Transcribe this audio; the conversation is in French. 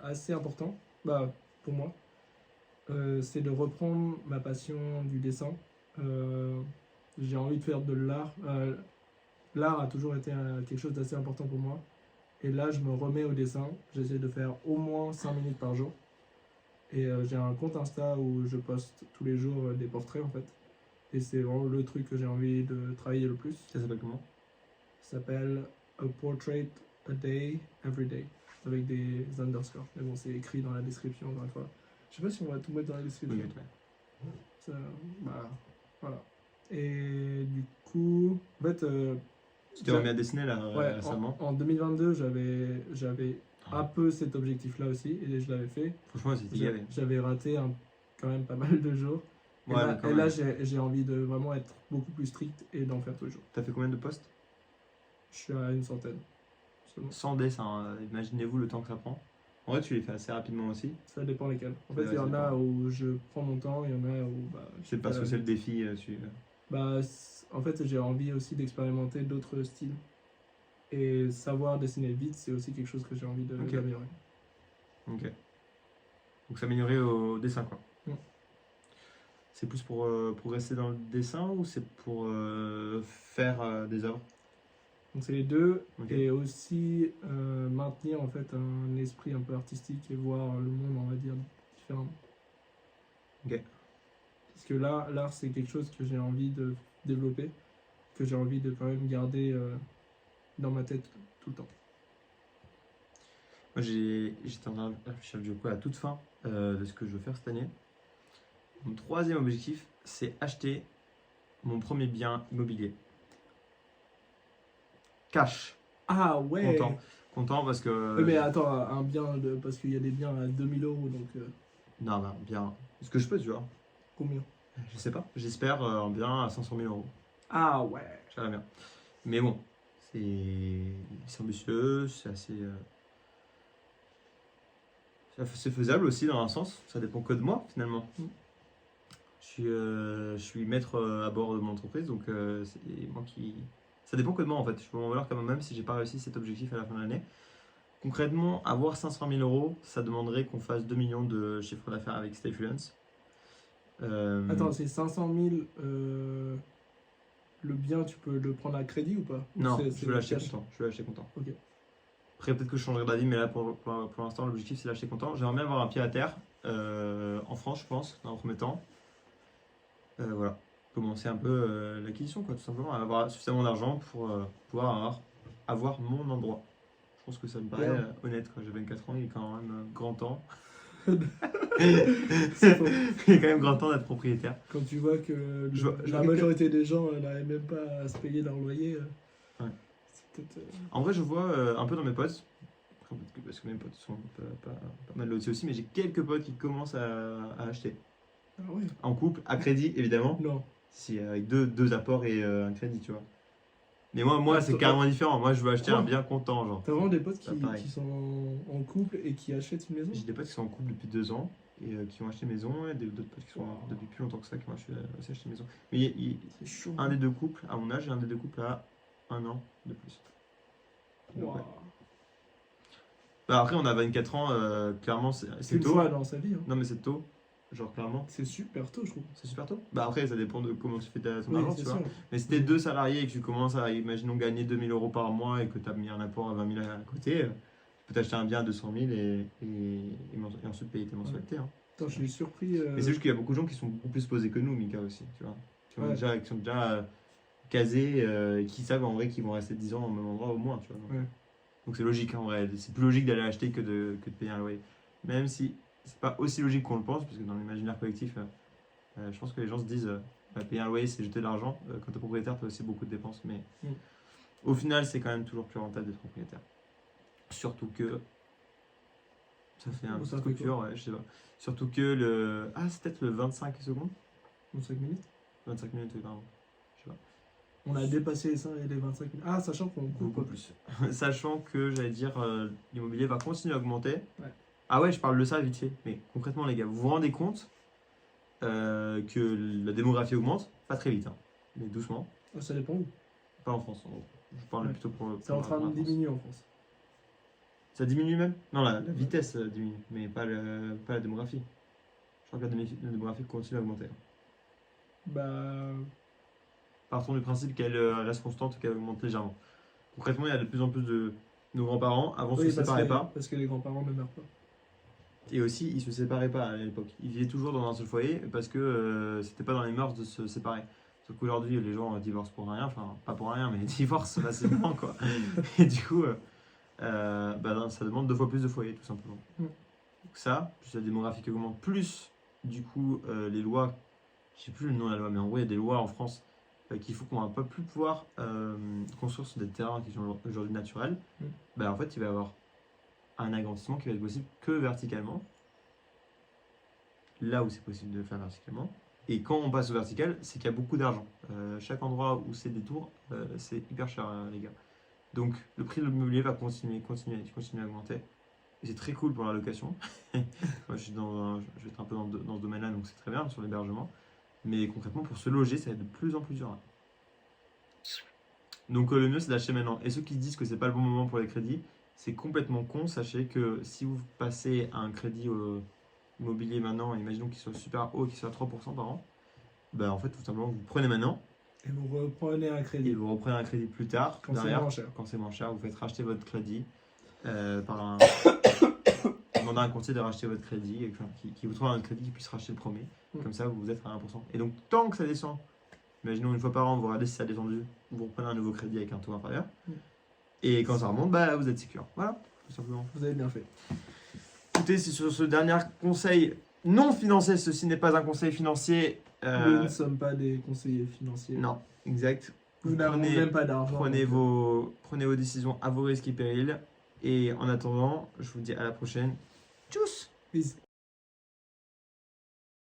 assez important, pour moi, c'est de reprendre ma passion du dessin. Euh, j'ai envie de faire de l'art. L'art a toujours été quelque chose d'assez important pour moi. Et là, je me remets au dessin. J'essaie de faire au moins 5 minutes par jour. Et j'ai un compte Insta où je poste tous les jours des portraits en fait. Et c'est vraiment le truc que j'ai envie de travailler le plus. Ça s'appelle comment? Ça s'appelle A Portrait a Day, Every Day. Avec des underscores. Mais bon, c'est écrit dans la description encore une fois. Je sais pas si on va tout mettre dans la description. Oui, ouais. Ça, voilà. Et du coup, en fait, Tu t'es remis à dessiner là ouais, récemment? en 2022, j'avais un peu cet objectif-là aussi, et je l'avais fait. Franchement, c'était gavé. J'avais raté quand même pas mal de jours. Et Ouais, là, j'ai envie de vraiment être beaucoup plus strict et d'en faire tous les jours. T'as fait combien de posts? Je suis à une centaine. Seulement. Sans dessin, imaginez-vous le temps que ça prend. En vrai, tu les fais assez rapidement aussi. Ça dépend lesquels. En fait, Ouais, il y en ça a dépend. où je prends mon temps, il y en a où. C'est parce que c'est le défi. En fait, j'ai envie aussi d'expérimenter d'autres styles. Et savoir dessiner vite, c'est aussi quelque chose que j'ai envie d'améliorer. Ok. Donc s'améliorer au dessin, quoi. Mm. C'est plus pour progresser dans le dessin ou c'est pour faire des œuvres? Donc c'est les deux, Ok. et aussi maintenir en fait un esprit un peu artistique et voir le monde, on va dire, différemment. Ok. Parce que là, l'art c'est quelque chose que j'ai envie de développer, que j'ai envie de quand même garder dans ma tête tout le temps. Moi, j'étais en train de réfléchir du coup à la toute fin de ce que je veux faire cette année. Mon troisième objectif, c'est acheter mon premier bien immobilier. Cash. Ah ouais. Content parce que... Oui, mais attends, un bien, parce qu'il y a des biens à 2000 €, donc Non, bien. Ce que je peux, tu vois. combien? Je sais pas. J'espère un bien à 500 000 €. Ah ouais. J'aimerais bien. Mais bon, c'est ambitieux, c'est faisable aussi dans un sens. Ça dépend que de moi finalement. Mm. Je suis maître à bord de mon entreprise, donc c'est moi qui. Ça dépend que de moi en fait. Je peux m'en valoir quand même si j'ai pas réussi cet objectif à la fin de l'année. Concrètement, avoir 500 000 €, ça demanderait qu'on fasse 2 millions de chiffre d'affaires avec Stayfluence. Attends, c'est 500 000. Le bien, tu peux le prendre à crédit ou pas? Non, C'est je veux l'acheter cash. content. Je veux l'acheter content. Ok. Après, peut-être que je changerai d'avis, mais là, pour l'instant, l'objectif, c'est l'acheter content. J'aimerais bien avoir un pied à terre en France, je pense, dans un premier temps. Voilà. Commencer un peu l'acquisition, quoi, tout simplement. Avoir suffisamment d'argent pour pouvoir avoir mon endroit. Je pense que ça me paraît honnête, quoi. J'ai 24 ans, il est quand même grand temps. C'est faux. Il est quand même grand temps d'être propriétaire. Quand tu vois que la vois majorité des gens n'arrivent même pas à se payer leur loyer, Ouais. c'est peut-être. En vrai, je vois un peu dans mes potes, parce que mes potes sont pas mal lotis aussi, mais j'ai quelques potes qui commencent à acheter. Ah ouais. En couple, à crédit évidemment. Non. Si, avec deux apports et un crédit, tu vois. Mais moi c'est carrément différent. Moi, je veux acheter un bien content, genre. T'as vraiment des potes pas pareil. qui sont en couple et qui achètent une maison? J'ai des potes qui sont en couple depuis 2 ans et qui ont acheté une maison, et d'autres potes qui sont depuis plus longtemps que ça qui ont aussi acheté une maison. Mais C'est chaud. un des deux couples à mon âge et un des deux couples à 1 an de plus. Donc, Wow. ouais. Bah, après, on a 24 ans, clairement, c'est Une tôt. fois dans sa vie. Hein. Non, mais c'est tôt. Genre, clairement. C'est super tôt, je trouve. C'est super tôt. Bah, après, ça dépend de comment tu fais ton Oui, argent, c'est tu vois. sûr. Mais si t'es 2 salariés et que tu commences à, imaginons, gagner 2 000 € par mois et que tu as mis un apport à 20 000 à côté, tu peux t'acheter un bien à 200 000 et ensuite payer tes mensualités. Hein. Attends, je suis surpris. Mais c'est juste qu'il y a beaucoup de gens qui sont beaucoup plus posés que nous, Mika aussi, tu vois. Qui sont déjà casés et qui savent en vrai qu'ils vont rester 10 ans au même endroit au moins, tu vois. Donc c'est logique, en vrai. C'est plus logique d'aller acheter que de payer un loyer. Même si c'est pas aussi logique qu'on le pense, parce que dans l'imaginaire collectif, je pense que les gens se disent payer un loyer, c'est jeter de l'argent. Quand tu es propriétaire, tu as aussi beaucoup de dépenses. Mais au final, c'est quand même toujours plus rentable d'être propriétaire. Surtout que. Ça fait un petit coupure, ouais, je sais pas. Surtout que le. Ah, c'est peut-être le 25 secondes 25 minutes 25 minutes, oui, pardon. Je sais pas. On a dépassé ça et les 25 minutes. Ah, sachant qu'on coupe Beaucoup plus. Sachant que, j'allais dire, l'immobilier va continuer à augmenter. Ouais. Ah ouais, je parle de ça vite fait. Mais concrètement, les gars, vous vous rendez compte que la démographie augmente? Pas très vite, hein, mais doucement. Ça dépend où. Pas en France, en gros. Je parle plutôt pour c'est en train de diminuer en France. Ça diminue même? Non, la vitesse diminue, mais pas la démographie. Je crois que la démographie continue à augmenter. Bah, Partons du principe qu'elle reste constante, qu'elle augmente légèrement. Concrètement, il y a de plus en plus de nos grands-parents. Avant, ils oui, ne se séparaient pas. parce que les grands-parents ne meurent pas. Et aussi, ils se séparaient pas à l'époque. Ils vivaient toujours dans un seul foyer parce que c'était pas dans les mœurs de se séparer. Sauf qu'aujourd'hui, les gens divorcent pour rien. Enfin, pas pour rien, mais ils divorcent facilement, quoi. Et du coup, non, ça demande 2 fois plus de foyers, tout simplement. Donc ça, plus la démographie qui augmente, plus, du coup, les lois, je sais plus le nom de la loi, mais en gros, il y a des lois en France qu'il faut qu'on va pas plus pouvoir construire sur des terrains qui sont aujourd'hui naturels. En fait, il va y avoir un agrandissement qui va être possible que verticalement, là où c'est possible de le faire verticalement. Et quand on passe au vertical, c'est qu'il y a beaucoup d'argent. Chaque endroit où c'est des tours, c'est hyper cher, les gars. Donc le prix de l'immobilier va continuer à augmenter. Et c'est très cool pour la location. Moi, je vais être un peu dans ce domaine-là, donc c'est très bien sur l'hébergement. Mais concrètement, pour se loger, ça va être de plus en plus dur. Donc le mieux, c'est d'acheter maintenant. Et ceux qui disent que c'est pas le bon moment pour les crédits, c'est complètement con. Sachez que si vous passez un crédit immobilier maintenant, imaginons qu'il soit super haut, qu'il soit à 3% par an, en fait, tout simplement, vous prenez maintenant. Et vous reprenez un crédit. Et vous reprenez un crédit plus tard, quand c'est moins cher. Quand c'est moins cher, vous faites racheter votre crédit par un. Demandez à un courtier de racheter votre crédit, et, qui vous trouve un crédit qui puisse racheter le premier. Comme ça, vous êtes à 1%. Et donc, tant que ça descend, imaginons une fois par an, vous regardez si ça a descendu, vous reprenez un nouveau crédit avec un taux inférieur. Et quand ça remonte, vous êtes sécure. Voilà, tout simplement. Vous avez bien fait. Écoutez, c'est sur ce dernier conseil non financier, ceci n'est pas un conseil financier. Nous ne sommes pas des conseillers financiers. Non, exact. Nous n'avons même pas d'argent. Prenez vos décisions à vos risques et périls. Et en attendant, je vous dis à la prochaine. Tchuss! Peace.